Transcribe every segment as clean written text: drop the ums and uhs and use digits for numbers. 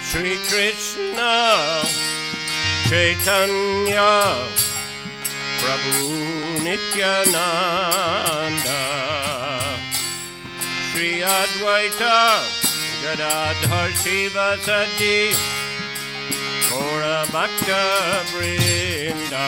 Shri Krishna Chaitanya Prabhu Nityananda Shri Advaita Gadadhar Shivasadi Gaura Bhakta Vrinda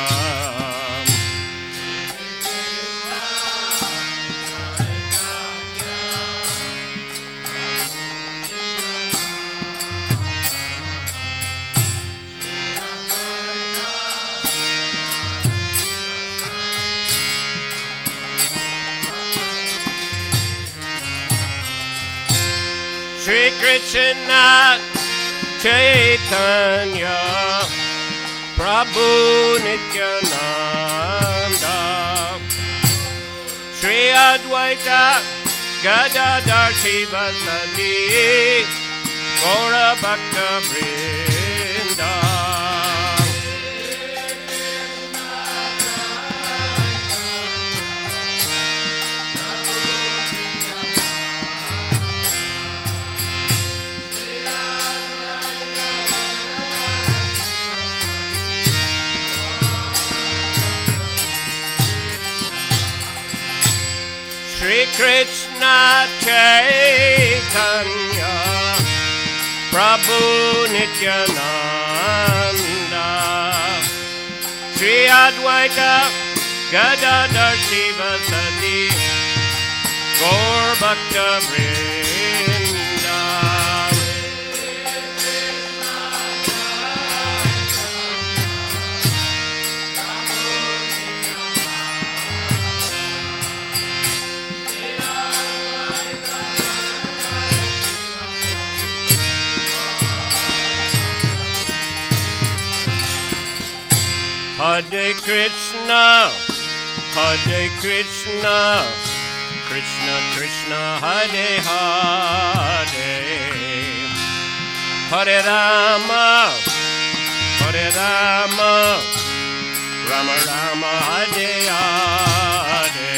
Shri Krishna Chaitanya Prabhu Nityananda Shri Advaita Gadadhar Shivasadi Gaura Bhakta Vrinda Shri Krishna Chaitanya Prabhu Nityananda Shri Advaita Gadadhar Shivasadi Gaur Bhakta Vrinda Hare Krishna, Hare Krishna, Krishna Krishna, Hare Hare, Hare Rama, Hare Rama, Rama Rama, Hare Hare.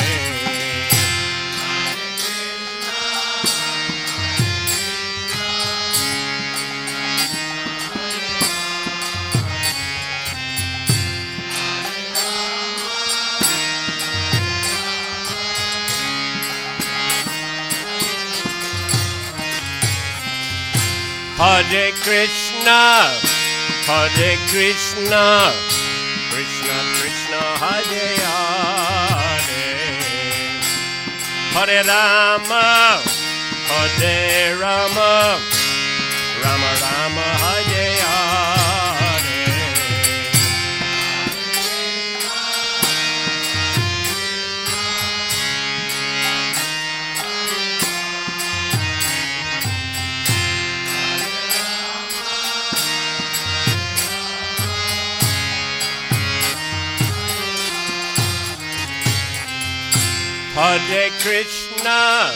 Hare Krishna, Hare Krishna, Krishna Krishna, Hare Hare, Hare Rama, Hare Rama, Rama Rama, Hare Hare. Hare Krishna,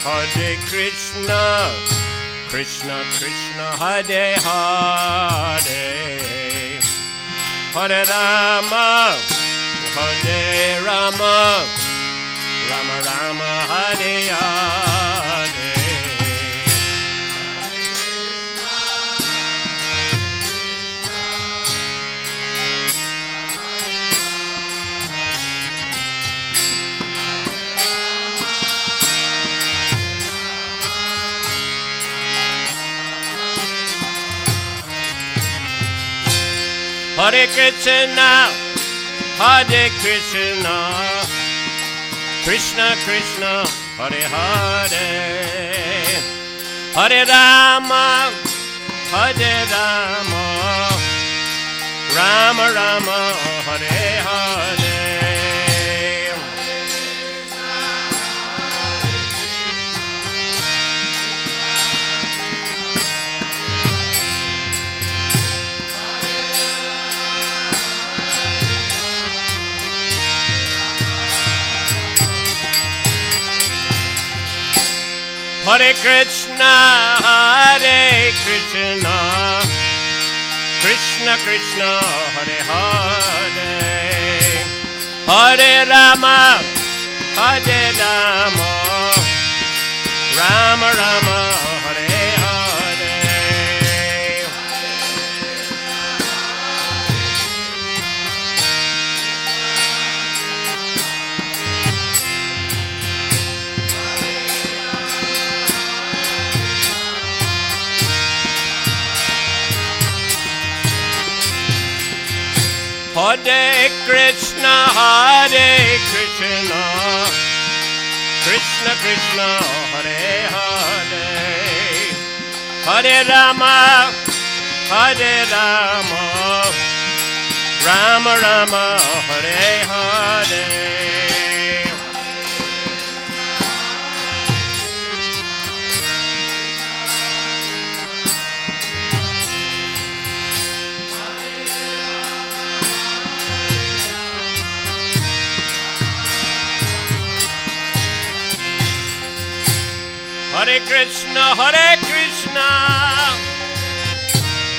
Hare Krishna, Krishna Krishna, Hare Hare, Hare Rama, Hare Rama, Rama Rama, Hare Hare. Hare Krishna, Hare Krishna, Krishna Krishna, Hare Hare, Hare Rama, Hare Rama, Rama Rama, Hare Hare. Hare Krishna, Hare Krishna, Krishna Krishna, Hare Hare, Hare Rama, Hare Rama, Rama Rama, Hare Hare. Hare Krishna, Hare Krishna, Krishna Krishna, Hare Hare, Hare Rama, Hare Rama, Rama Rama, Hare Hare. Hare Krishna, Hare Krishna,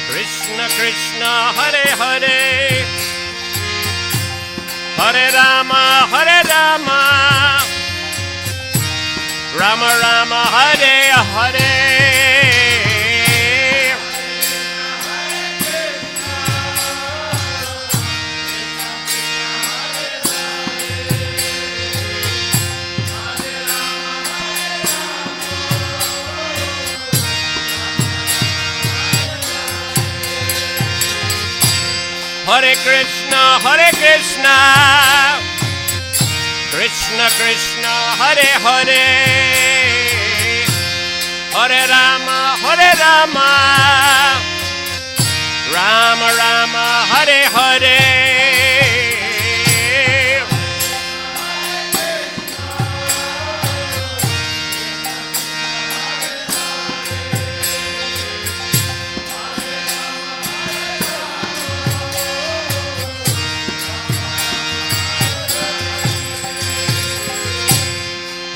Krishna Krishna, Hare Hare, Hare Rama, Hare Rama, Rama Rama, Hare Hare. Hare Krishna, Hare Krishna, Krishna Krishna, Hare Hare, Hare Rama, Hare Rama, Rama Rama, Hare Hare.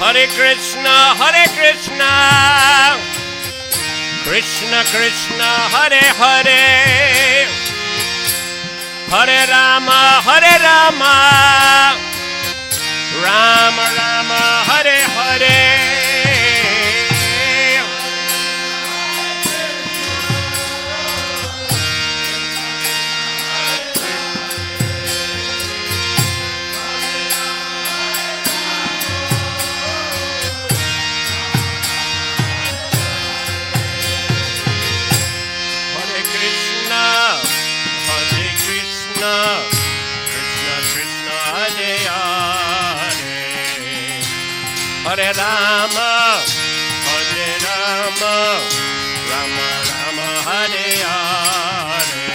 Hare Krishna, Hare Krishna, Krishna Krishna, Hare Hare, Hare Rama, Hare Rama, Rama Rama, Hare Hare. Hare Rama, Hare Rama, Rama Rama, Hare Hare.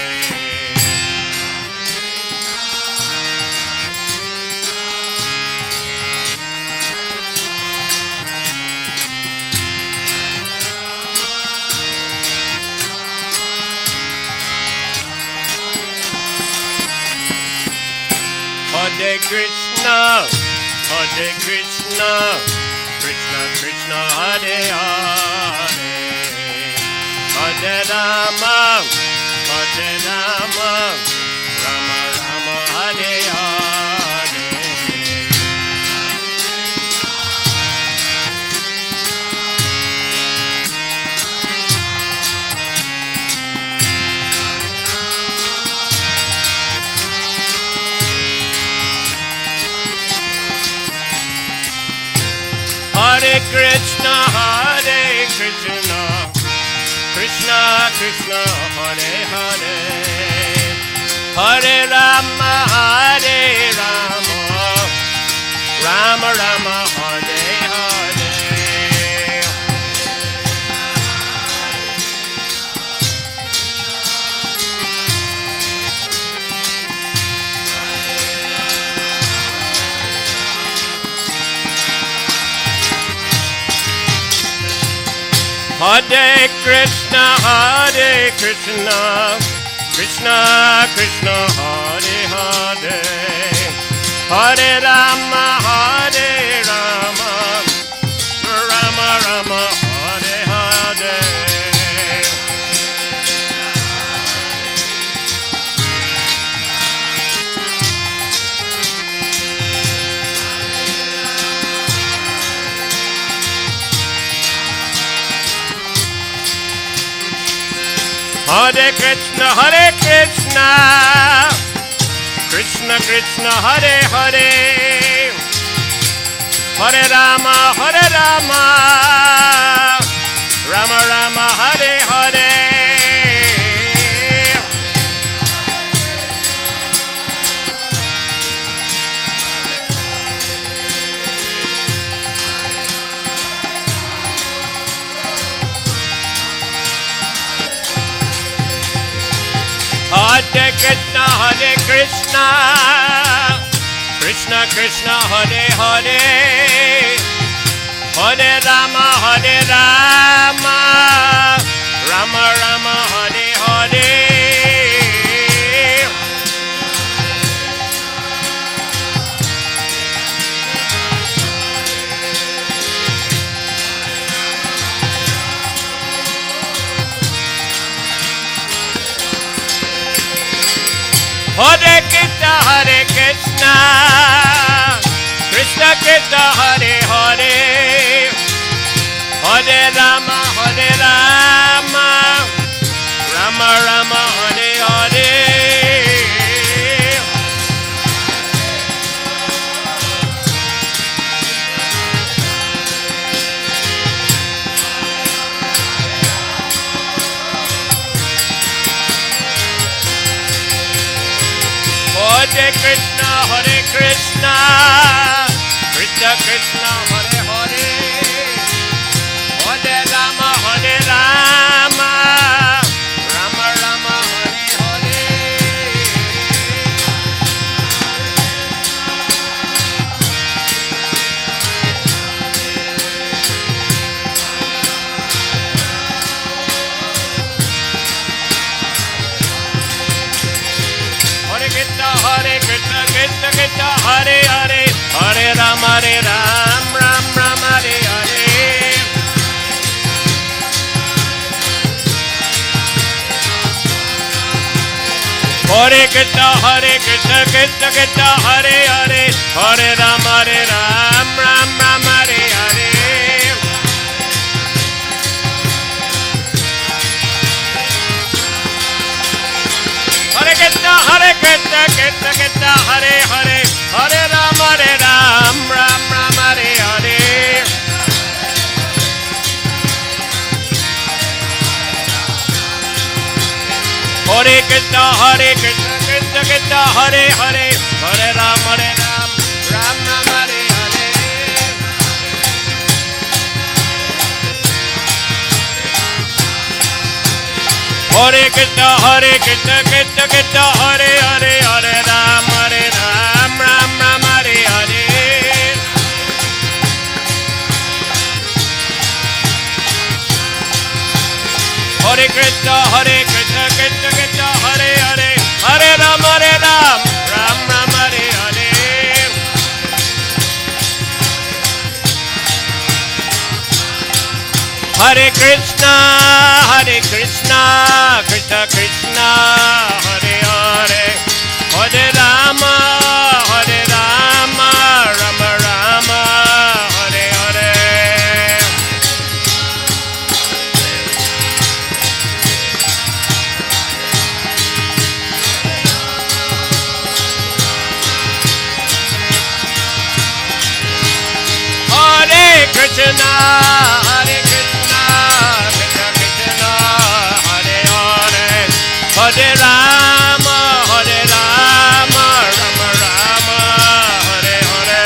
Hare Krishna, Hare Krishna, Krishna Krishna, Hare Hare, Hare Rama, Hare Rama, Rama Rama, Hare Hare. Hare Krishna, Hare Krishna, Krishna Krishna, Hare Hare, Hare Rama, Hare Rama, Rama Rama, Hare Hare. Hare Krishna, Hare Krishna, Krishna Krishna, Hare Hare, Hare Rama, Hare Rama, Rama Rama, Hare Hare. Hare Krishna, Hare Krishna, Krishna Krishna, Hare Hare, Hare Rama, Hare Rama, Rama Rama, Hare Hare. Hare Krishna, Krishna Krishna, Hare Hare, Hare Rama, Rama Rama, Hare Hare. Hare Krishna, Krishna Krishna, Hare Hare, Hare Rama, Rama Rama, Hare Hare. Hare Krishna, Krishna Krishna, Hare Hare, Hare Rama, Rama Rama, Hare Hare. Hare Krishna, Krishna Krishna, Hare Hare, Hare Ram, Ram Ram, Hare Hare. Hare Krishna, Krishna Krishna, Hare Hare, Hare Ram, Ram Ram, Hare Hare. Hare Krishna, Krishna Krishna, Hare Hare, Hare Ram, Ram Ram, Hare Hare. Hare Krishna, Krishna Krishna, Hare Hare, Hare Ram, Ram Ram, Hare Hare. Hare Krishna, Krishna Krishna, Hare Hare, Hare Ram, Ram Ram, Hare Hare. Hare Krishna, Krishna Krishna, Hare Hare, Hare Ram, Ram Ram, Hare Hare. Hare Krishna, Krishna Krishna, Hare Hare, Hare Rama, Rama Rama, Hare Hare. Hare Krishna, Krishna Krishna, Hare Hare, Hare Rama, Rama Rama, Hare Hare.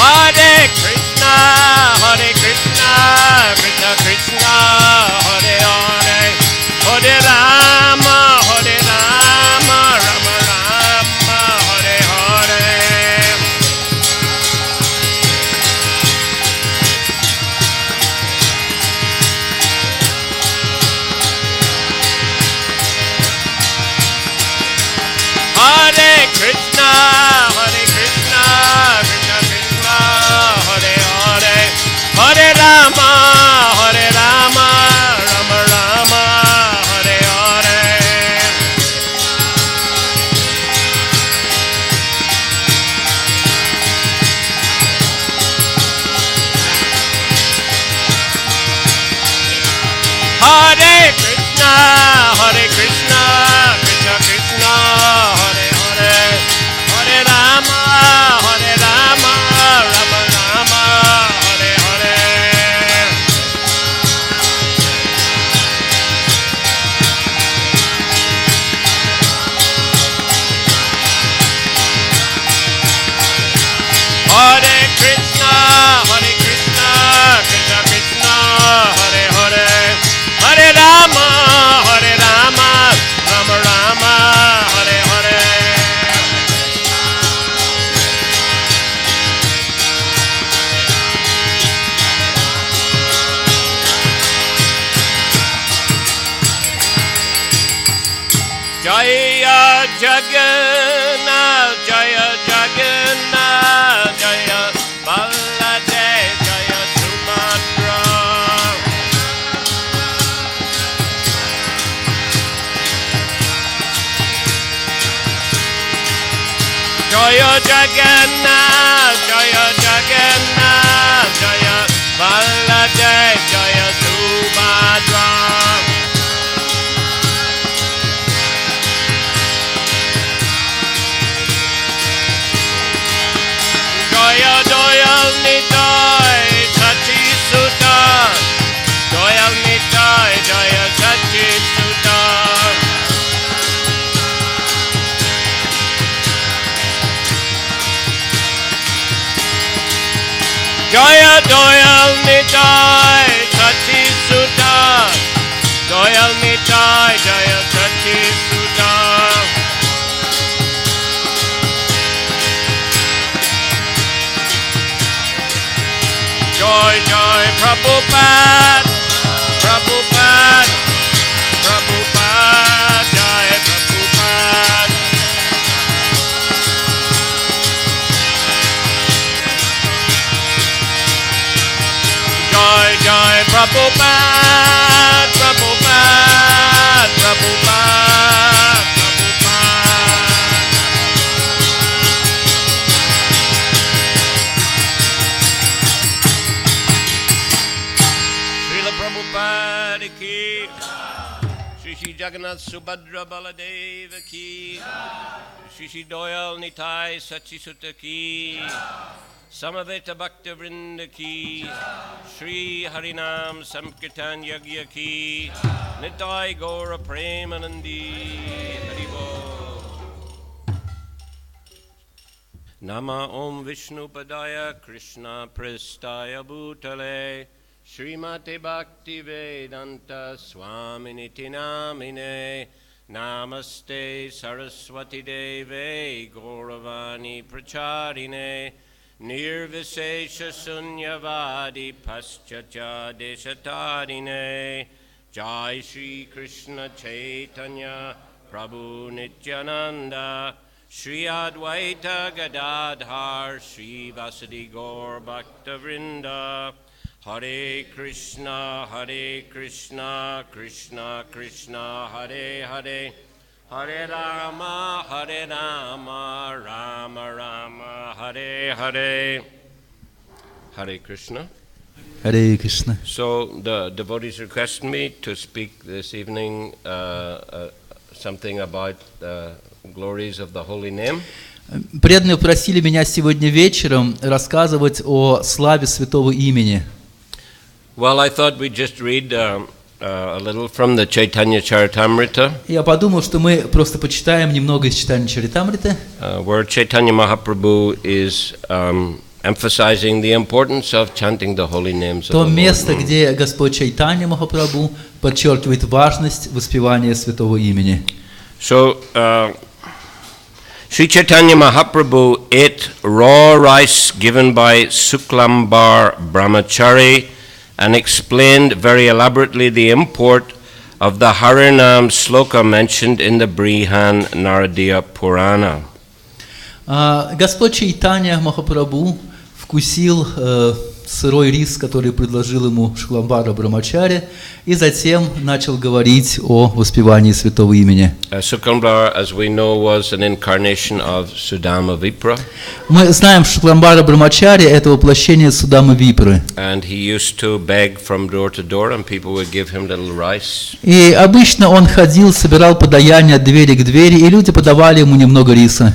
Hare Krishna, Krishna Krishna, Jaya Jagannath, Jaya Jagannath, Jaya Baladev, Jaya Sumatra. Jaya Jagannath, Jaya Jagannath, Jaya Baladev, Jaya Subhadra. Jaya Doyal Nitai, Sachi Sutta, Doyal Nitai, Jaya Sachi Sutta. Jaya Doyal Nitai, Sachi Sutta, Doyal Nitai, Jaya Sachi Sutta. Joy, joy, Prabhupada, Prabhupada, Prabhupada, Jai Prabhupada. Joy, joy, Prabhupada, Prabhupada, Prabhupada, Prabhupada. Srila Prabhupada ki, Shri Shri Jagannath Subhadra Baladeva ki, Shri Shri Doyal Nitai Sachisutta ki, Samaveta Bhakta Vrinda ki, Shri Harinam Sankirtan Yagya ki, Nitai Gaura Premanandi Haribo. Nama Om Vishnu Padaya Krishna Prestaya Bhutale, Srimate Bhakti Vedanta Swaminiti Namine, Namaste Saraswati Deve Gauravani Pracharine, Nirvisesha Sunyavadi Paschacha Deshatarine, Jai Shri Krishna Chaitanya Prabhu Nityananda, Shri Advaita Gadadhar, Shri Vasadi Gaur Bhakta Vrinda, Hare Krishna, Krishna Krishna, Hare Hare, Hare Rama, Rama Rama, Hare Hare. Hare Krishna. Hare Krishna. So the devotees requested me to speak this evening something about the glories of the holy name. Преданные просили меня сегодня вечером рассказывать о славе святого имени. Well, I thought we'd just read a little from the Chaitanya Charitamrita. Я подумал, что мы просто почитаем немного из Чайтанья Чаритамриты, where Chaitanya Mahaprabhu is emphasizing the importance of chanting the holy names of the то Lord. место, где Господь Чайтанья Махапрабху подчеркивает важность воспевания святого имени. So, Sri Chaitanya Mahaprabhu ate raw rice given by Suklambar Brahmachari and explained very elaborately the import of the Harinam sloka mentioned in the Brihan Naradiya Purana. Господь Чайтанья Махапрабху вкусил сырой рис, который предложил ему Шукламбара Брамачари, и затем начал говорить о воспевании святого имени. Suklambar, as we know, was an incarnation of Sudama Vipra. Мы знаем, что Шукламбара Брамачари – это воплощение Судамы Випры. And he used to beg from door to door, and people would give him little rice. И обычно он ходил, собирал подаяние от двери к двери, и люди подавали ему немного риса.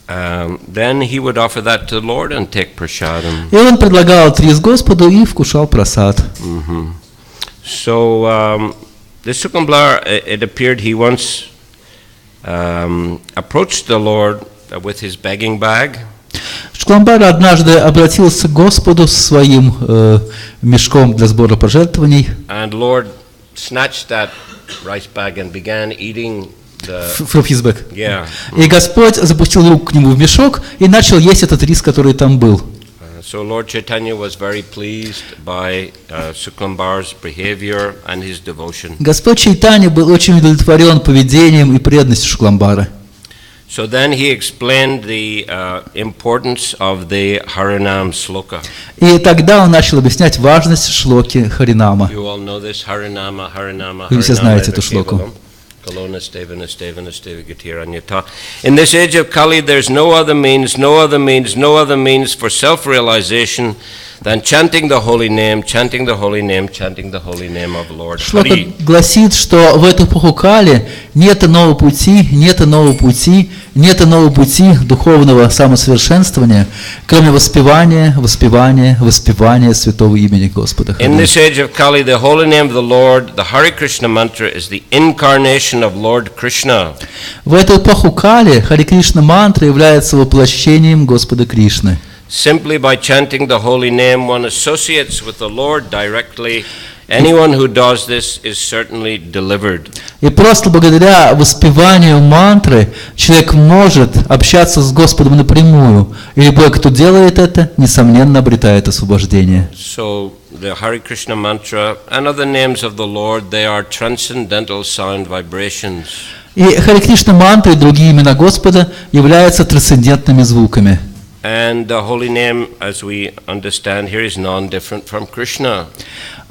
Then he would offer that to the Lord and take prasadam. И он предлагал этот рис Господу и вкушал прасад. So the Suklambar, it appeared he once approached the Lord with his begging bag. Шукламбар однажды обратился к Господу со своим мешком для сбора пожертвований. And Lord snatched that rice bag and began eating From his bag. Yeah. И Господь запустил руку к нему в мешок и начал есть этот рис, который там был. So Lord Chaitanya was very pleased by Suklambar's behavior and his devotion. Господь Чайтанья был очень удовлетворен поведением и преданностью Шукламбара. So then he explained the importance of the Harinam sloka. И тогда он начал объяснять важность шлоки Харинама. You all know this Harinama, Harinama, Вы все знаете Harinama, эту шлоку. In this age of Kali, there's no other means for self-realization than chanting the holy name, chanting the holy name, chanting the holy name of Lord Шлока Hari. гласит, что в эту эпоху Кали нет иного пути, нет иного пути, нет иного пути духовного самосовершенствования, кроме воспевания, воспевания, воспевания святого имени Господа. In this age of Kali, the holy name of the Lord, the Hare Krishna mantra, is the incarnation of Lord Krishna. В эту эпоху Кали Харе Кришна мантра является воплощением Господа Кришны. Simply by chanting the holy name, one associates with the Lord directly. Anyone who does this is certainly delivered. И просто благодаря воспеванию мантры человек может общаться с Господом напрямую. И любой, кто делает это, несомненно обретает освобождение. So the Hare Krishna mantra and other names of the Lord, they are transcendental sound vibrations. И Харе Кришна мантра и другие имена Господа являются трансцендентными звуками. And the holy name, as we understand here, is non-different from Krishna.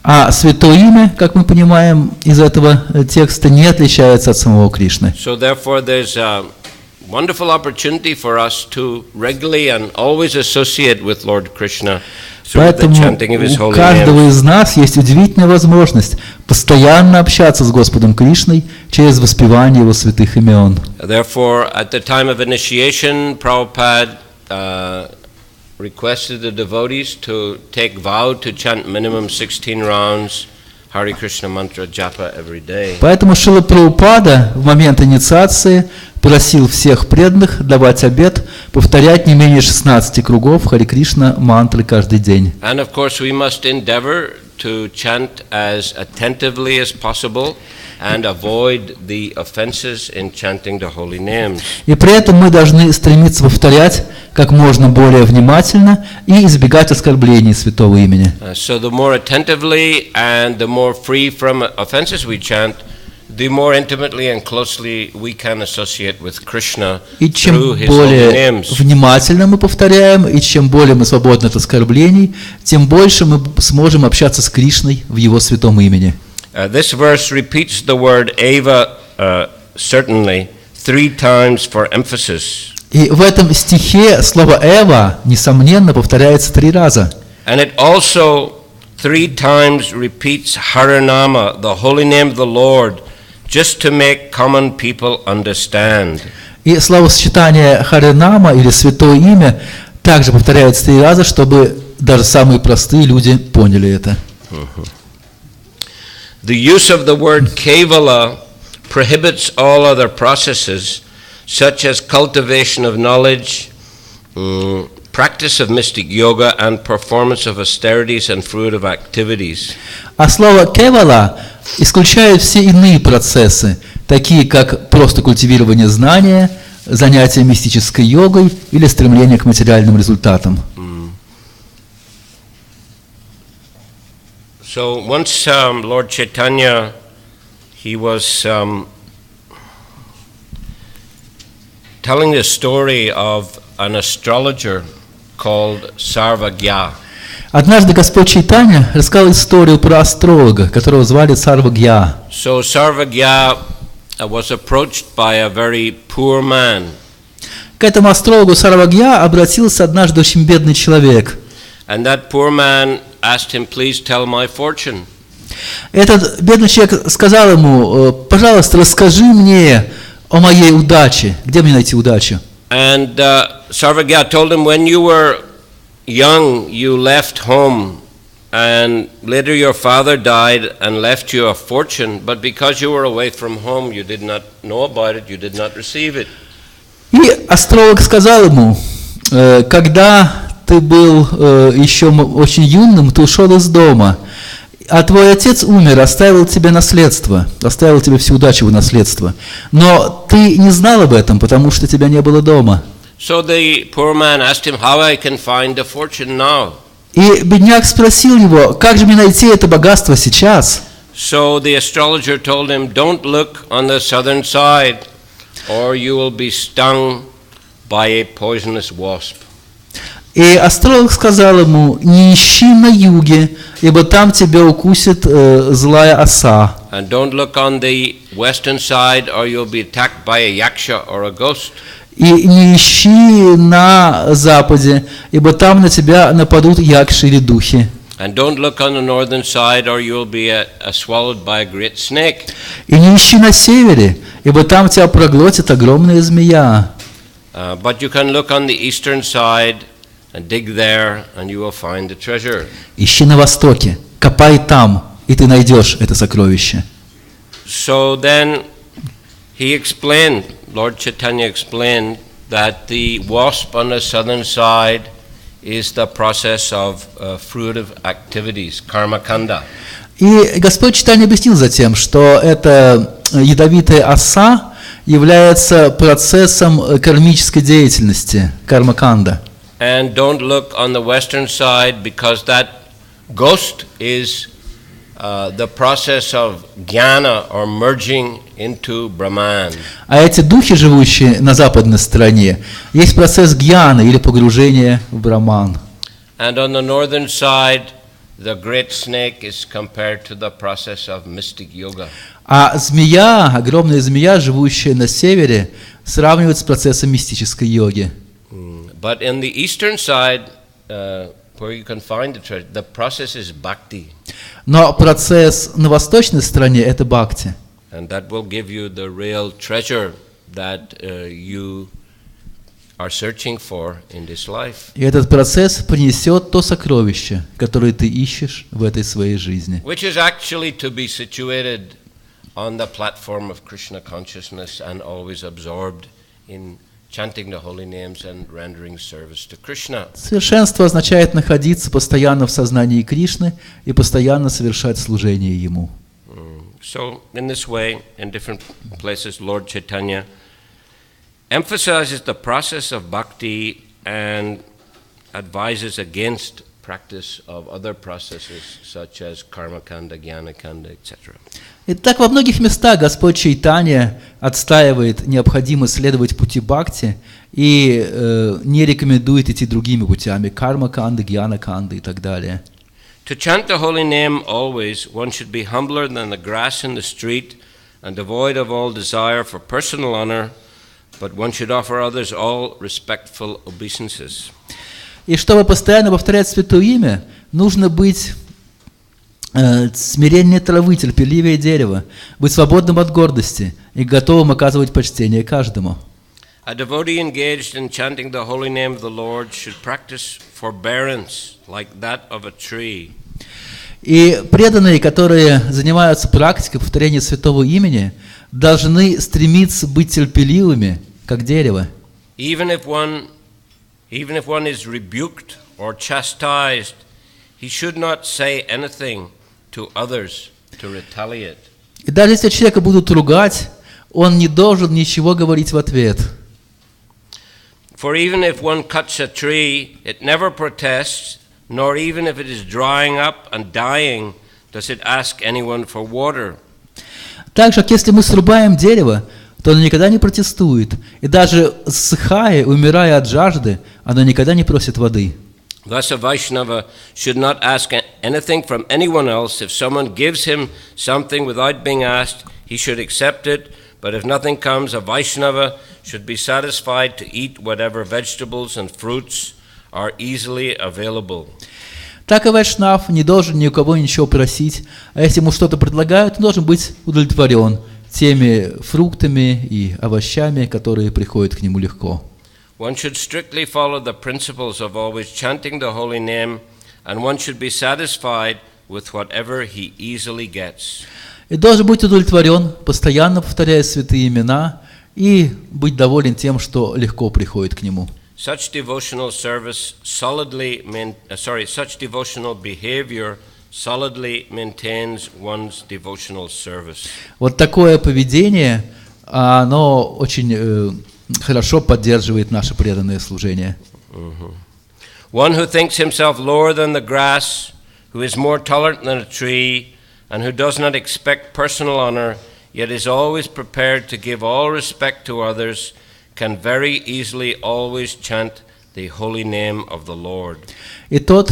А святое имя, как мы понимаем из этого текста, не отличается от самого Кришны. So therefore there's a wonderful opportunity for us to regularly and always associate with Lord Krishna through the Поэтому chanting of his у holy каждого name. из нас есть удивительная возможность постоянно общаться с Господом Кришной через воспевание Его святых имен. Therefore, at the time of initiation, Prabhupada requested the devotees to take vow to chant minimum 16 rounds Hare Krishna mantra japa every day. Поэтому Шрила Прабхупада в момент инициации просил всех преданных давать обет повторять не менее 16 кругов Харе Кришна мантры каждый день. And of course we must endeavor to chant as attentively as possible and avoid the offenses in chanting the holy names. И при этом мы должны стремиться повторять как можно более внимательно и избегать оскорблений святого имени. So the more attentively and the more free from offenses we chant, the more intimately and closely we can associate with Krishna И чем through his holy более names. внимательно мы повторяем, и чем более мы свободны от оскорблений, тем больше мы сможем общаться с Кришной в Его святом имени. This verse repeats the word eva certainly 3 times for emphasis. И в этом стихе слово «эва», несомненно, повторяется 3 раза. And it also 3 times repeats Harinama, the holy name of the Lord, just to make common people understand. И словосочетание «харинама» или «святое имя» также повторяется 3 раза, чтобы даже самые простые люди поняли это. The use of the word kevala prohibits all other processes, such as cultivation of knowledge, practice of mystic yoga, and performance of austerities and fruitive activities. А слово «кевала» исключает все иные процессы, такие как просто культивирование знания, занятие мистической йогой или стремление к материальным результатам. So once Lord Chaitanya, he was telling the story of an astrologer called Sarvagya. Однажды Господь Чайтанья рассказал историю про астролога, которого звали Сарвагья. So Sarvagya was approached by a very poor man. К этому астрологу Сарвагья обратился однажды очень бедный человек. And that poor man asked him, please tell my fortune. Этот бедный человек сказал ему: пожалуйста, расскажи мне о моей удаче. Где мне найти удачу? And Sarvagya told him, when you were young, you left home, and later your father died and left you a fortune, but because you were away from home, you did not know about it, you did not receive it. И астролог сказал ему: когда ты был еще очень юным, ты ушел из дома, а твой отец умер, оставил тебе наследство, оставил тебе всю удачу в наследство. Но ты не знал об этом, потому что тебя не было дома. So the poor man asked him, how I can find the fortune now? И бедняк спросил его, как же мне найти это богатство сейчас? So the astrologer told him, don't look on the southern side, or you will be stung by a poisonous wasp. И астролог сказал ему, не ищи на юге, ибо там тебя укусит злая оса. And don't look on the western side, or you'll be attacked by a yaksha or a ghost. И не ищи на западе, ибо там на тебя нападут якши или духи. And don't look on the northern side, or you'll be swallowed by a great snake. И не ищи на севере, ибо там тебя проглотит огромная змея. But you can look on the eastern side and dig there, and you will find the treasure. Ищи на востоке, копай там, и ты найдешь это сокровище. So then he explained, Lord Chaitanya explained, that the wasp on the southern side is the process of fruitive activities, karma kanda. И Господь Чайтанья объяснил затем, что эта ядовитая оса является процессом кармической деятельности, карма-канда. And don't look on the western side, because that ghost is the process of jnana, or merging into Brahman. А эти духи, живущие на западной стороне, есть процесс гьяны или погружения в Браман. And on the northern side, the great snake is compared to the process of mystic yoga. А змея, огромная змея, живущая на севере, сравнивается с процессом мистической йоги. But in the eastern side, where you can find the treasure, the process is bhakti. Но процесс на восточной стороне – это бхакти. And that will give you the real treasure that you are searching for in this life. И этот процесс принесет то сокровище, которое ты ищешь в этой своей жизни. Which is actually to be situated on the platform of Krishna consciousness and always absorbed in chanting the holy names and rendering service to Krishna. Совершенство означает находиться постоянно в сознании Кришны и постоянно совершать служение Ему. So, in this way, in different places, Lord Chaitanya emphasizes the process of bhakti and advises against practice of other processes such as karma kanda, jnana kanda, etc. Итак, во многих местах Господь Чайтанья отстаивает необходимость следовать пути бхакти и не рекомендует идти другими путями, карма-канды, гьяна-канды и так далее. To chant the holy name always, one should be humbler than the grass in the street and devoid of all desire for personal honor, but one should offer others all respectful obeisances. И чтобы постоянно повторять святое имя, нужно быть смиреннее травы, терпеливее дерева, быть свободным от гордости и готовым оказывать почтение каждому. A devotee engaged in chanting the holy name of the Lord should practice forbearance like that of a tree. И преданные, которые занимаются практикой повторения святого имени, должны стремиться быть терпеливыми, как дерево. Even if one is rebuked or chastised, he should not say anything to others to retaliate. И даже если человека будут ругать, он не должен ничего говорить в ответ. For even if one cuts a tree, it never protests, nor even if it is drying up and dying, does it ask anyone for water. Так же, как если мы срубаем дерево, то оно никогда не протестует. И даже ссыхая, умирая от жажды, оно никогда не просит воды. Thus a Vaishnava should not ask anything from anyone else. If someone gives him something without being asked, he should accept it. But if nothing comes, a Vaishnava should be satisfied to eat whatever vegetables and fruits are easily available. Так и вайшнав не должен ни у кого ничего просить, а если ему что-то предлагают, он должен быть удовлетворен теми фруктами и овощами, которые приходят к нему легко. One should strictly follow the principles of always chanting the holy name, and one should be satisfied with whatever he easily gets. И должен быть удовлетворен, постоянно повторяя святые имена, и быть доволен тем, что легко приходит к нему. Such devotional behavior solidly maintains one's devotional service. Вот такое поведение, оно очень хорошо поддерживает наше преданное служение. One who thinks himself lower than the grass, who is more tolerant than a tree, and who does not expect personal honor, yet is always prepared to give all respect to others, can very easily always chant the holy name of the Lord. И тот,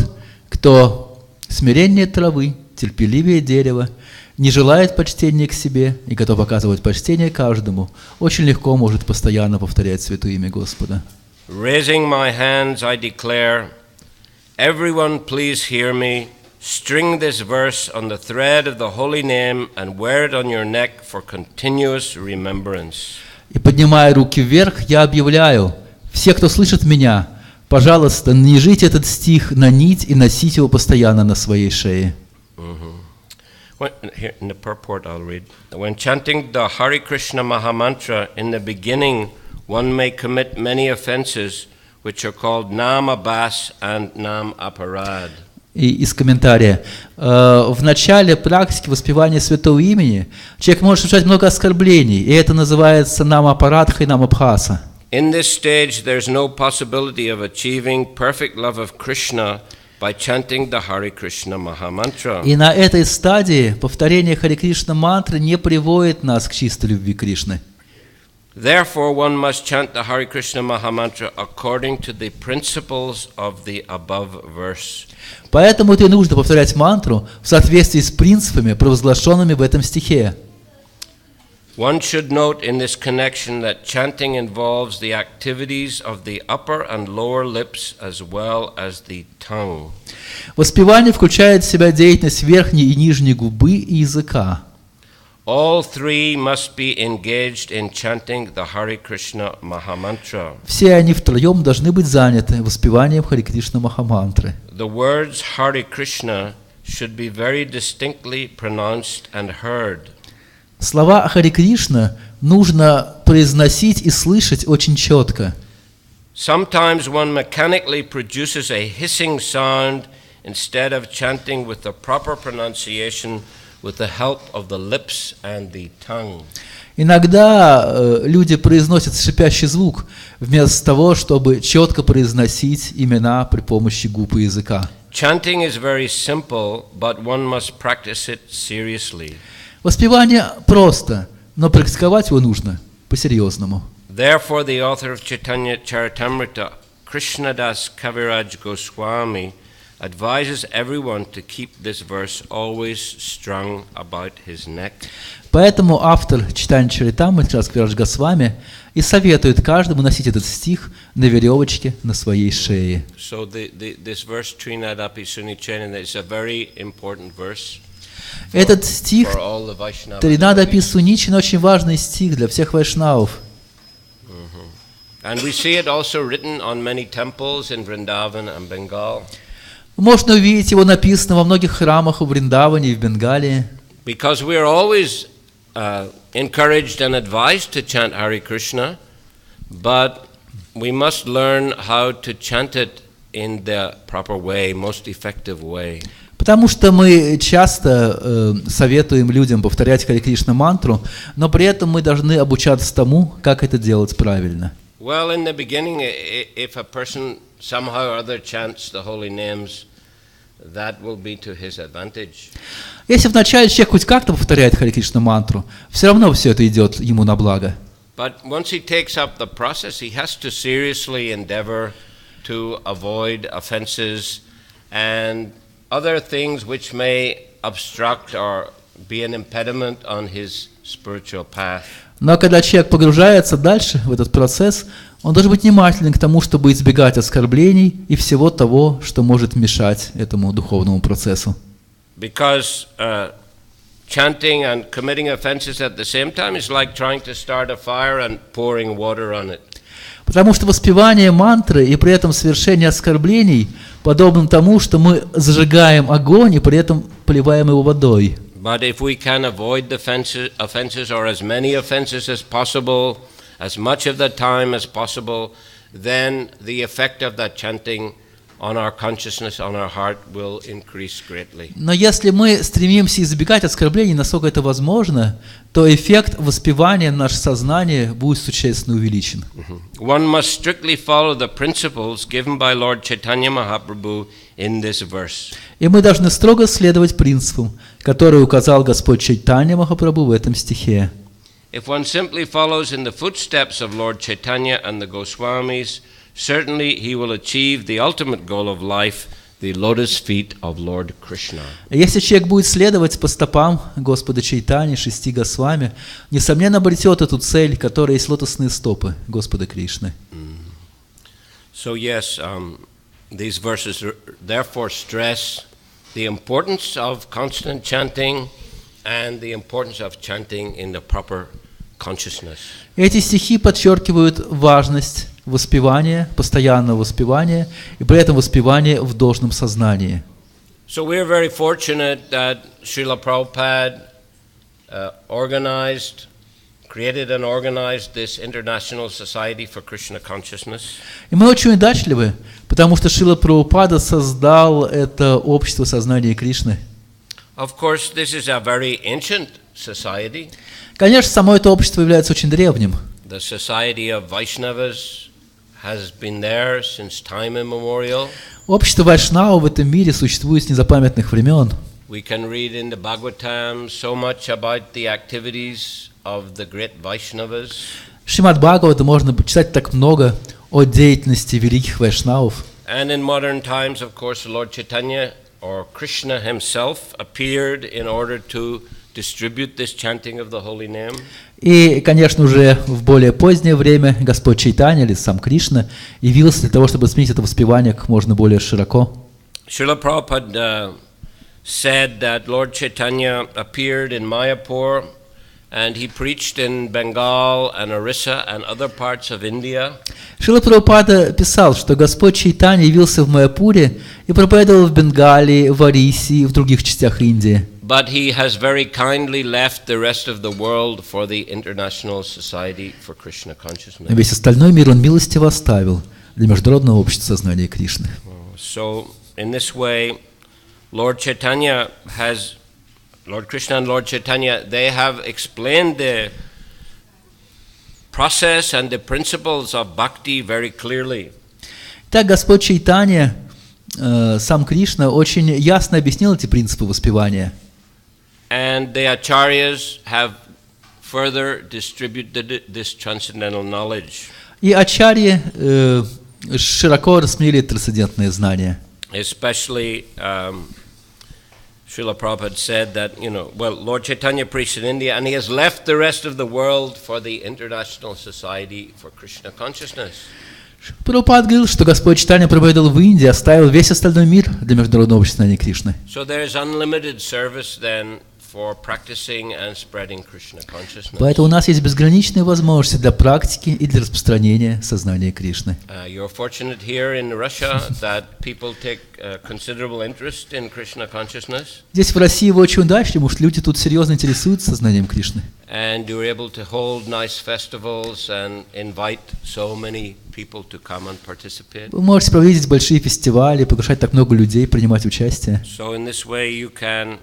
кто смиреннее травы, терпеливее дерева, не желает почтения к себе и готов оказывать почтение каждому, очень легко может постоянно повторять святое имя Господа. Raising my hands, I declare, everyone please hear me, string this verse on the thread of the holy name and wear it on your neck for continuous remembrance. И поднимая руки вверх, я объявляю, все, кто слышит меня, пожалуйста, нажмите этот стих на нить и носите его постоянно на своей шее. Here in the purport I'll read. When chanting the Hare Krishna Mahamantra in the beginning, one may commit many offenses, which are called Nam Abas and Nam Aparad. И из комментария. В начале практики воспевания святого имени человек может совершать много оскорблений, и это называется нам апарадха и нам абхаса. In this stage, there's no possibility of achieving perfect love of Krishna by chanting the Hare Krishna Mahamantra. И на этой стадии повторение Харе Кришна мантры не приводит нас к чистой любви Кришны. Therefore, one must chant the Hare Krishna Mahamantra according to the principles of the above verse. Поэтому и нужно повторять мантру в соответствии с принципами, провозглашенными в этом стихе. One should note in this connection that chanting involves the activities of the upper and lower lips as well as the tongue. Воспевание включает в себя деятельность верхней и нижней губы и языка. All three must be engaged in chanting the Hare Krishna Mahamantra. Все они втроем должны быть заняты воспеванием Харе Кришна Махамантры. The words Hare Krishna should be very distinctly pronounced and heard. Слова Харе Кришна нужно произносить и слышать очень четко. Sometimes one mechanically produces a hissing sound instead of chanting with the proper pronunciation with the help of the lips and the tongue. Иногда люди произносят шипящий звук, вместо того, чтобы четко произносить имена при помощи губ и языка. Chanting is very simple, but one must practice it seriously. Воспевание просто, но практиковать его нужно по-серьезному. Therefore, the author of Chaitanya Charitamrita, Krishnadas Kaviraj Goswami, advises everyone to keep this verse always strung about his neck. Поэтому автор Чайтанья Чаритамрити Кавирадж Госвами и советует каждому носить этот стих на веревочке на своей шее. So this verse Trinadapi Sunichen is a very important verse. Этот стих Тринадапи Суничен очень важный стих для всех вайшнавов. And we see it also written on many temples in Vrindavan and Bengal. Можно увидеть его написано во многих храмах в Вриндаване и в Бенгалии. Because we are always encouraged and advised to chant Hare Krishna, but we must learn how to chant it in the proper way, most effective way. Потому что мы часто советуем людям повторять Харе Кришна мантру, но при этом мы должны обучаться тому, как это делать правильно. Well, in the beginning, if a person somehow or other chants the holy names, that will be to his advantage. Если вначале человек хоть как-то повторяет Харе Кришна мантру, все равно все это идет ему на благо. But once he takes up the process, he has to seriously endeavor to avoid offenses and other things which may obstruct or be an impediment on his spiritual path. Но когда человек погружается дальше в этот процесс, он должен быть внимателен к тому, чтобы избегать оскорблений и всего того, что может мешать этому духовному процессу. Because chanting and committing offenses at the same time is like trying to start a fire and pouring water on it. Потому что воспевание мантры и при этом совершение оскорблений подобно тому, что мы зажигаем огонь и при этом поливаем его водой. But if we can avoid the offenses or as many offenses as possible, as much of the time as possible, then the effect of that chanting on our consciousness, on our heart will increase greatly. Но если мы стремимся избегать оскорблений, насколько это возможно, то эффект воспевания на наше сознание будет существенно увеличен. One must strictly follow the principles given by Lord Chaitanya Mahaprabhu in this verse. И мы должны строго следовать принципам, которые указал Господь Чайтанья Махапрабху в этом стихе. If one simply follows in the footsteps of Lord Chaitanya and the Goswamis, certainly he will achieve the ultimate goal of life, the lotus feet of Lord Krishna. Если человек будет следовать по стопам Господа Чайтани, 6 Госвами, несомненно обретет эту цель, которая есть лотосные стопы Господа Кришны. So yes, these verses therefore stress the importance of constant chanting and the importance of chanting in the proper consciousness. Эти стихи подчеркивают важность воспевания, постоянного воспевания, и при этом воспевания в должном сознании. So we are very fortunate that Srila Prabhupada created and organized this International Society for Krishna Consciousness. И мы очень удачливы, потому что Шрила Прабхупада создал это общество сознания Кришны. Of course, this is a very ancient society. Конечно, само это общество является очень древним. The Society of Vaishnavas has been there since time immemorial. Общество Вайшнава в этом мире существует с незапамятных времен. We can read in the Bhagavatam so much about the activities of the great Vaishnavas. В Шримад Бхагавата можно почитать так много о деятельности великих вайшнавов. And in modern times, of course, Lord Chaitanya or Krishna himself appeared in order to distribute this chanting of the holy name. И, конечно, уже в более позднее время Господь Чайтанья, или сам Кришна, явился для того, чтобы сменить это воспевание как можно более широко. Srila Prabhupada said that Lord Chaitanya appeared in Mayapur and he preached in Bengal and Orissa and other parts of India. Шрила Прабхупада писал, что Господь Чайтанья явился в Майяпуре и проповедовал в Бенгалии, в Ориссе и в других частях Индии. But he has very kindly left the rest of the world for the International Society for Krishna Consciousness. Весь остальной мир он милостиво оставил для Международного общества сознания Кришны. So, in this way, Lord Krishna and Lord Chaitanya, they have explained the process and the principles of bhakti very clearly. Так Господь Чайтанья, сам Кришна, очень ясно объяснил эти принципы воспевания. And the acharyas have further distributed this transcendental knowledge. И ачарьи широко рассмеяли трансцендентные знания. Especially, Srila Prabhupada said that, Lord Chaitanya preached in India and he has left the rest of the world for the International Society for Krishna Consciousness. Прабхупада говорил, что Господь Чайтанья проповедовал в Индии, оставил весь остальной мир для Международного общества сознания Кришны. So there is unlimited service then for practicing and spreading Krishna consciousness. Поэтому у нас есть безграничные возможности для практики и для распространения сознания Кришны. You're fortunate here in Russia that people take considerable interest in Krishna consciousness. Здесь в России вы очень удачливы, потому что люди тут серьезно интересуются сознанием Кришны. And you're able to hold nice festivals and invite so many people to come and participate. Вы можете проводить большие фестивали, приглашать так много людей принимать участие. So in this way you can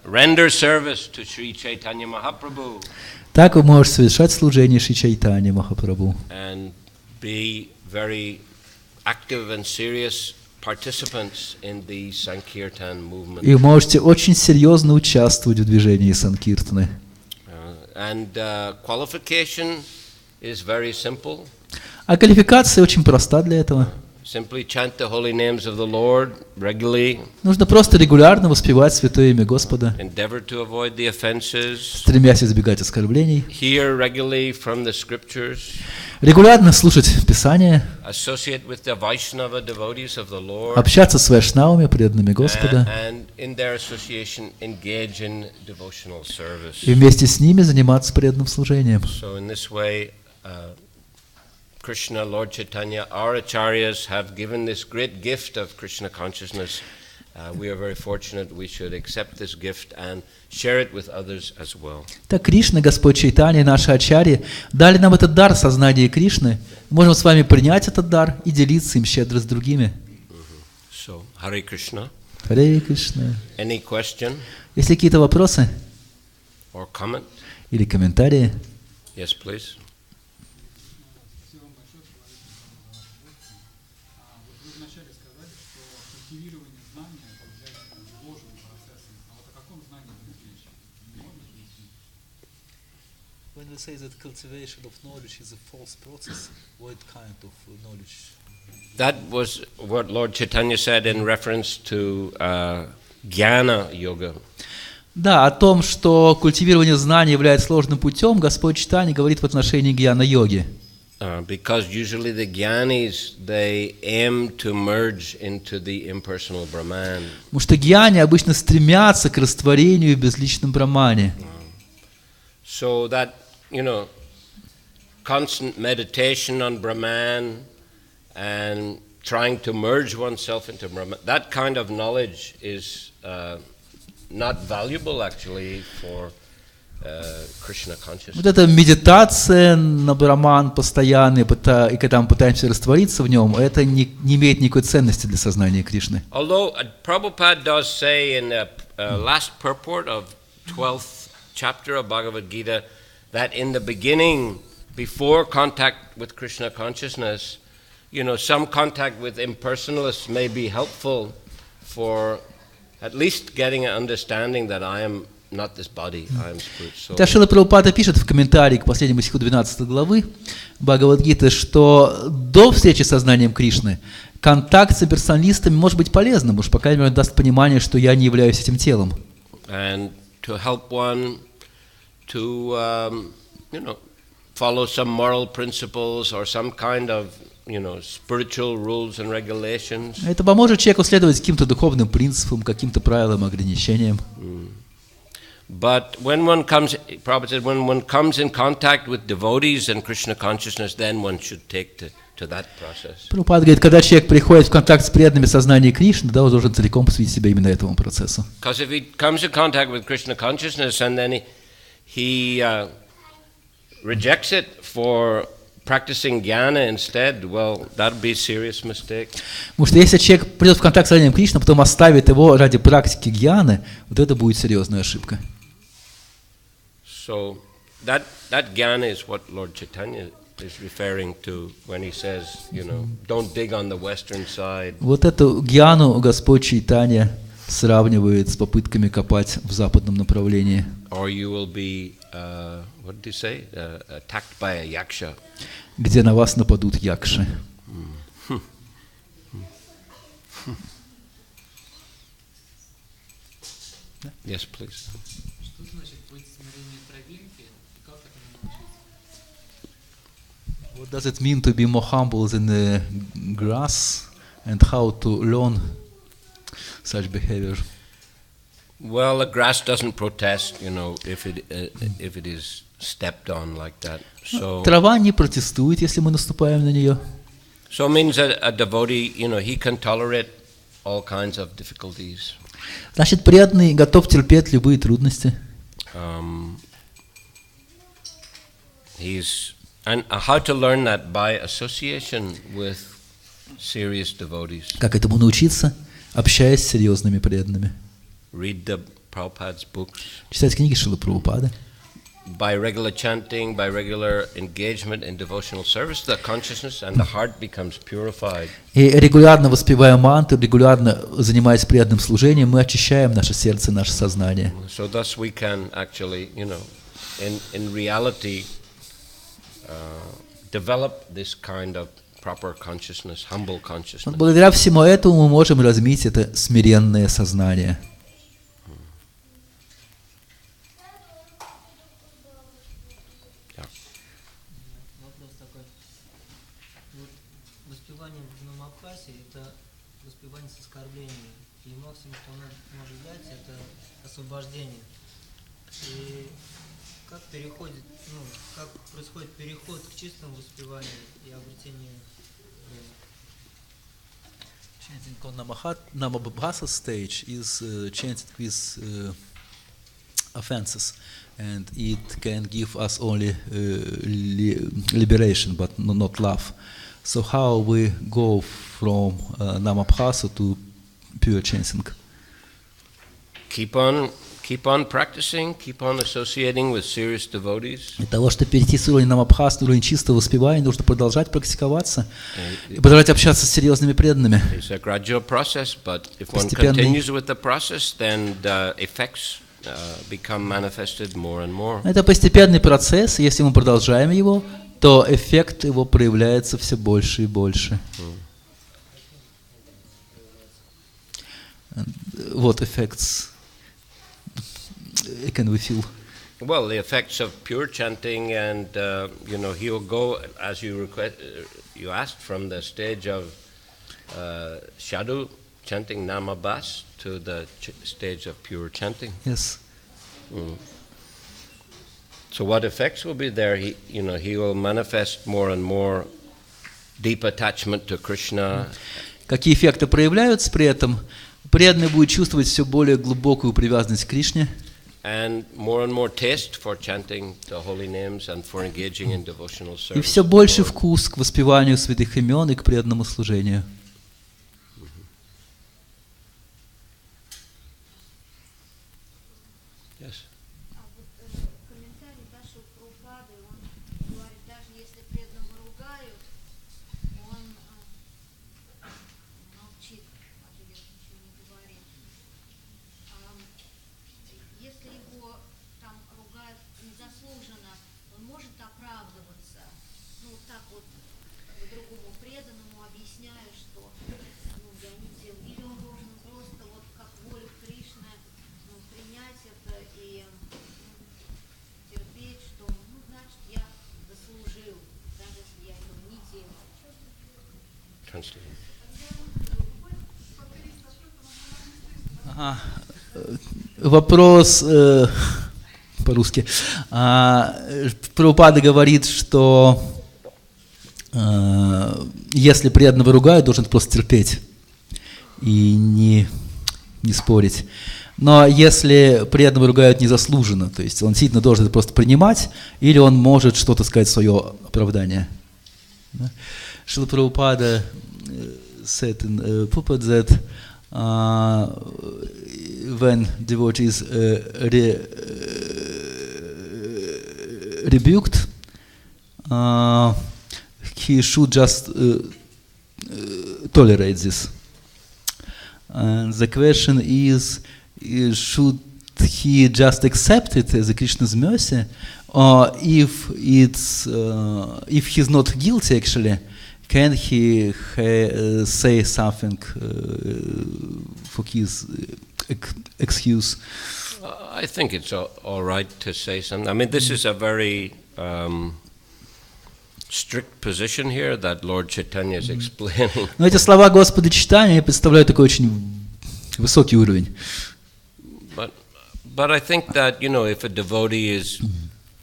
render service to Sri Chaitanya Mahaprabhu. Так вы можете совершать служение Шри Чайтаньи Махапрабху. And be very active and serious participants in the Sankirtan movement. И можете очень серьезно участвовать в движении Санкиртаны. And qualification is very simple. А квалификация очень проста для этого. Simply chant the holy names of the Lord regularly. Нужно просто регулярно воспевать святое имя Господа, Endeavor to avoid the offenses. стремясь избегать оскорблений, Hear regularly from the scriptures. регулярно слушать Писание, Associate with the Vaishnava devotees of the Lord. общаться с вайшнавами, преданными Господа, And in their association engage in devotional service. и вместе с ними заниматься преданным служением. So in this way, Krishna, Lord Chaitanya, our acharyas have given this great gift of Krishna consciousness. We are very fortunate. We should accept this gift and share it with others as well. Так Кришна, Господь Чайтанья и наши ачарьи дали нам этот дар сознания Кришны. Мы можем с вами принять этот дар и делиться им щедро с другими. So, Hare Krishna. Харе Кришна. Any question Есть ли какие-то вопросы or comment? или комментарии? Yes, please. Спасибо вам большое, вот вы вначале сказали, что культивирование знания является ложным процессом. А вот о каком знании идет речь? Можно объяснить? When we say that cultivation of knowledge is a false process, what kind of knowledge? That was what Lord Chaitanya said in reference to Jnana Yoga. Да, о том, что культивирование знаний является сложным путем, Господь Чайтанья говорит в отношении гьяна-йоги. Because usually the Jnanis, they aim to merge into the impersonal Brahman. Потому что гьяни обычно стремятся к растворению в безличном брамане. So that, constant meditation on Brahman and trying to merge oneself into Brahman, that kind of knowledge is not valuable actually for Krishna consciousness. Вот эта медитация на браман постоянная, и когда мы пытаемся раствориться в нем, это не имеет никакой ценности для сознания Кришны. Although Prabhupada does say in the last purport of 12th chapter of Bhagavad Gita that in the beginning, before contact with Krishna consciousness, some contact with impersonalists may be helpful for at least getting an understanding that I am not this body, I am spirit soul. Шрила Прабхупада пишет в комментарии к последнему стиху 12 главы Бхагавад-гиты, что до встречи с сознанием Кришны контакт с имперсоналистами может быть полезным, уж по крайней мере он даст понимание, что я не являюсь этим телом. And to help one to, follow some moral principles or some kind of spiritual rules and regulations. Это поможет человеку следовать каким-то духовным принципам, каким-то правилам, ограничениям. But when one comes, Prabhupada said, when one comes in contact with devotees and Krishna consciousness, then one should take to that process. Прабхупада говорит, когда человек приходит в контакт с преданными сознания Кришны, да, он должен целиком посвятить себя именно этому процессу. Because if he comes in contact with Krishna consciousness and then he rejects it for practicing jnana instead, well, that would be a serious mistake. Потому что если человек придет в контакт с сознанием Кришны, потом оставит его ради практики гьяны, вот это будет серьезная ошибка. So that jnana is what Lord Chaitanya is referring to when he says, don't dig on the western side. Вот эту гьяну Господь Чайтанья сравнивает с попытками копать в западном направлении. Or you will be, what did he say? Attacked by a yaksha. Где на вас нападут якши. Yes, please. Что значит быть смиреннее травинки и как этому научиться? What does it mean to be more humble than the grass and how to learn such behavior? Well, the grass doesn't protest, if it is stepped on like that. So Трава не протестует, если мы наступаем на нее. it means that a devotee, he can tolerate all kinds of difficulties. Значит, преданный готов терпеть любые трудности. And how to learn that by association with serious devotees. Как этому научиться? Общаясь с серьезными преданными. Read the Prabhupada's books. Читать книги Шрилы Прабхупады. By regular chanting, by regular engagement in devotional service, the consciousness and the heart becomes purified. И регулярно воспевая мантры, регулярно занимаясь преданным служением, мы очищаем наше сердце, наше сознание. So thus we can actually, in reality, develop this kind of proper consciousness, humble consciousness. Благодаря всему этому мы можем развить это смиренное сознание. Вопрос такой. Вот воспевание в намабхасе – это воспевание с оскорблениями. И максимум, что оно может дать, это освобождение. И как как происходит переход к чистому воспеванию и обретению Chanting on Namabhasa stage is chanted with offenses, and it can give us only liberation, but not love. So how we go from Namabhasa to pure chanting. Keep on practicing, keep on associating with serious devotees. Для того, чтобы перейти с уровня намабхас на уровень чистого воспевания, нужно продолжать практиковаться и продолжать общаться с серьезными преданными. It's a gradual process, but if one Постепенный. continues with the process, then the effects become manifested more and more. Это постепенный процесс, и если мы продолжаем его, то эффект его проявляется все больше и больше. What effects can we feel? Well, the effects of pure chanting, and he will go, as you asked, from the stage of shadow chanting namabas to the stage of pure chanting. Yes. So what effects will be there? He will manifest more and more deep attachment to Krishna. Какие эффекты проявляются при этом? Преданный будет чувствовать все более глубокую привязанность к Кришне. And more taste for chanting the holy names and for engaging in devotional service. И все больше вкус к воспеванию святых имен и к преданному служению. Yes. Комментарий нашего Прабхупады, он говорит, даже если преданного ругают, он молчит, ответ ничего не говорит. Если его там ругают незаслуженно, он может оправдываться. Ну, так вот, другому преданному объясняю, что я не делал. Или он должен просто вот как волю Кришны принять это и терпеть, что, значит, я заслужил, даже если я этого не делал. Translate. Ага. Вопрос по-русски. Прабхупада говорит, что если преданного ругают, должен просто терпеть и не спорить. Но если преданного ругают незаслуженно, то есть он действительно должен это просто принимать, или он может что-то сказать в свое оправдание. Шрила Прабхупада said in Prabhupada that when devotees rebuked, he should just tolerate this. And the question is, should he just accept it as a Krishna's mercy, or if he's not guilty actually, can he say something for his excuse? I think it's all right to say something. I mean, this is a very strict position here that Lord Chaitanya is explaining. Но эти слова Господа Чайтаньи представляют такой очень высокий уровень. But I think that, if a devotee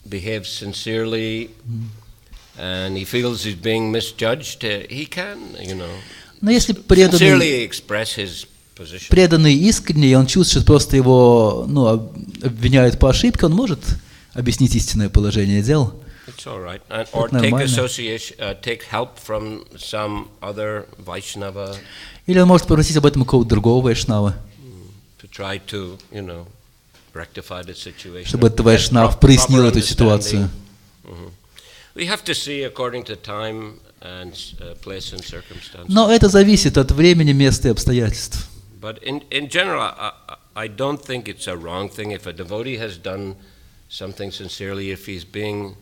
behaves sincerely and he feels he's being misjudged, he can, Но если sincerely express his position. преданный искренне, и он чувствует, что просто его обвиняют по ошибке, он может объяснить истинное положение дел. It's all right. Or take association, take help from some other Vaishnava. Или он может попросить об этом у кого-то другого вайшнава, To try to, rectify the situation. чтобы этот вайшнав прояснил эту ситуацию. We have to see according to time and place and circumstances. Но это зависит от времени, места и обстоятельств. But in general, I don't think it's a wrong thing if a devotee has done something sincerely, if he's being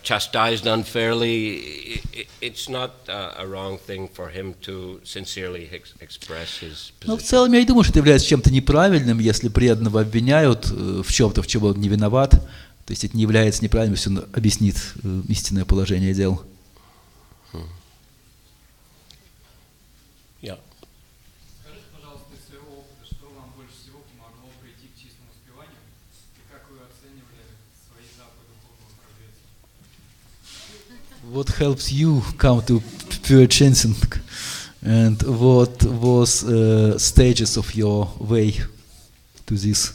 chastised unfairly, it's not a wrong thing for him to sincerely express his Но в position. целом я не думаю, что это является чем-то неправильным, если преданного обвиняют в чем-то, в чем он не виноват. То есть это не является неправильным, если он объяснит истинное положение дел. Yeah. Скажите, пожалуйста, из своего опыта, что вам больше всего помогло прийти к чистому воспеванию, и как вы оценивали свои этапы духовного прогресса? What helps you come to pure chanting, and what was stages of your way to this?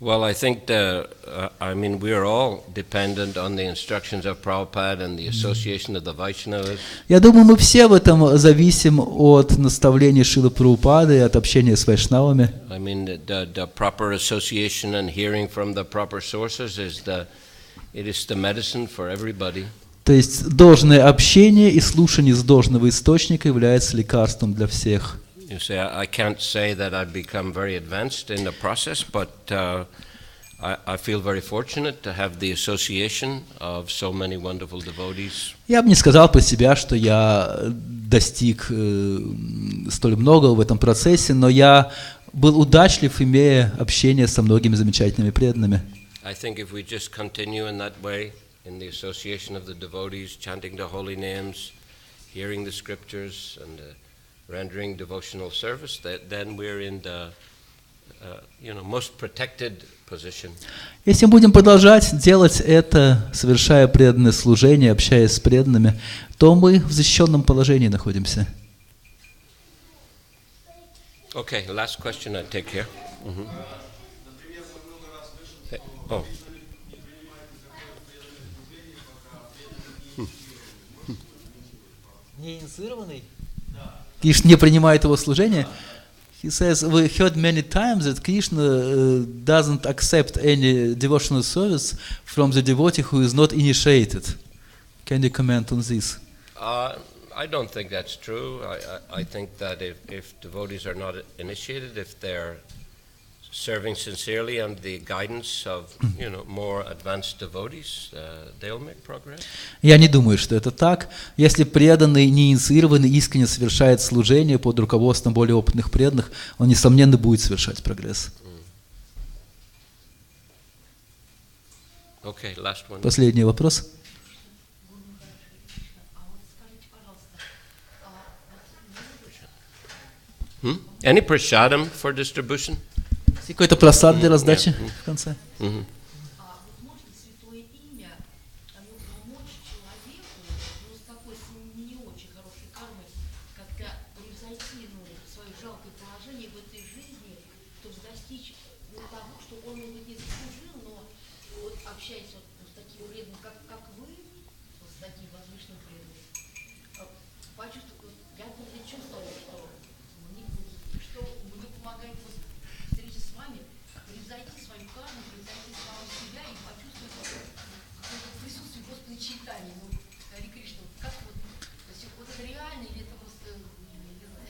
Well, I think we are all dependent on the instructions of Prabhupada and the association of the Vaishnavas. Я думаю, мы все в этом зависим от наставлений Шрилы Прабхупады и от общения с вайшнавами. I mean, the proper association and hearing from the proper sources is the medicine for everybody. То есть должное общение и слушание с должного источника является лекарством для всех. You say, I can't say that I've become very advanced in the process, but I feel very fortunate to have the association of so many wonderful devotees. Я бы не сказал про себя, что я достиг столь многого в этом процессе, но я был удачлив, имея общение со многими замечательными преданными. I think if we just continue in that way, in the association of the devotees, chanting the holy names, hearing the scriptures, and rendering devotional service, then we're in the most protected position. Если мы будем продолжать делать это, совершая преданное служение, общаясь с преданными, то мы в защищенном положении находимся. Okay, last question I take here. Oh. Неинициированный? Кришна не принимает его служение. He says, we heard many times that Krishna doesn't accept any devotional service from the devotee who is not initiated. Can you comment on this? I don't think that's true. I think that if devotees are not initiated, if they're serving sincerely under the guidance of more advanced devotees, they'll make progress. Я не думаю, что это так. Если преданный, не инициированный, искренне совершает служение под руководством более опытных преданных, он, несомненно, будет совершать прогресс. Okay, last one. Последний вопрос. Any prashadam for distribution? Какой-то просад для раздачи в конце? Может ли святое имя помочь человеку, с такой не очень хорошей кармой, как-то превзойти свое жалкое положение в этой жизни, чтобы достичь того, что он, может быть, не заслужил, но вот общаясь с таким преданным, как вы, с таким возвышенным преданным, почувствовать, я чувствовала, что мне помогает встреча с вами, превзойти свою карму, превзойти самого себя и почувствовать присутствие Господа читания. Хари Кришна, как то есть вот это реально или это просто, не знаю,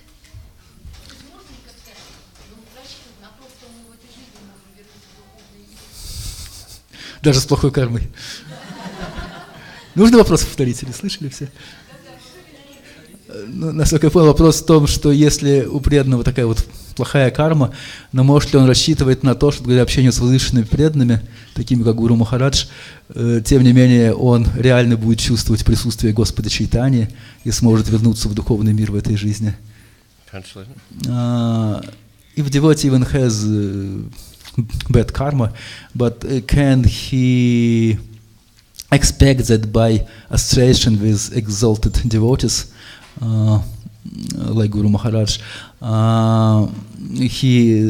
то есть можно ли как-то рассчитывать на то, что мы в этой жизни можем вернуться в духовный мир? Даже с плохой кармой. Нужно вопрос повторить или слышали все? Насколько я понял, вопрос в том, что если у преданного такая вот плохая карма, но может ли он рассчитывать на то, что благодаря общению с возвышенными преданными, такими как Гуру Махарадж, тем не менее он реально будет чувствовать присутствие Господа Чайтаньи и сможет вернуться в духовный мир в этой жизни. If devotee even has bad karma, but can he expect that by association with exalted devotees, like Guru Maharaj, he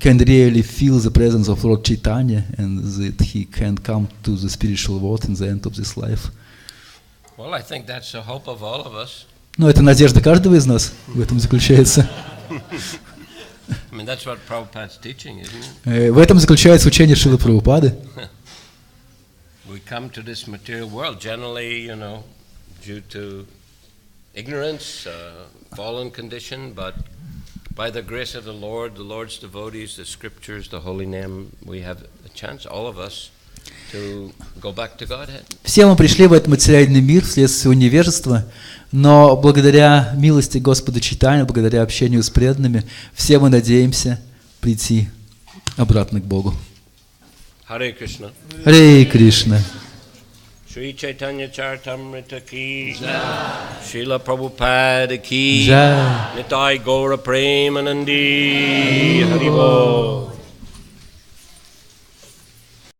can really feel the presence of Lord Chaitanya and that he can come to the spiritual world in the end of this life? Well, I think that's the hope of all of us. Ну, это надежда каждого из нас в этом заключается. I mean, that's what Prabhupada's teaching, isn't it? В этом заключается учение Шрилы Прабхупады. We come to this material world generally, due to ignorance, fallen condition, but by the grace of the Lord's devotees, the scriptures, the holy name, we have a chance, all of us, to go back to Godhead. Все мы пришли в этот материальный мир вследствие невежества, но благодаря милости Господа Чайтаньи, благодаря общению с преданными, все мы надеемся прийти обратно к Богу. Харе Кришна. Харе Кришна. Shri Chaitanya Charitamrita ki Srila Prabhupada ki Jai. Nitai Gaura Premanandi Haribo.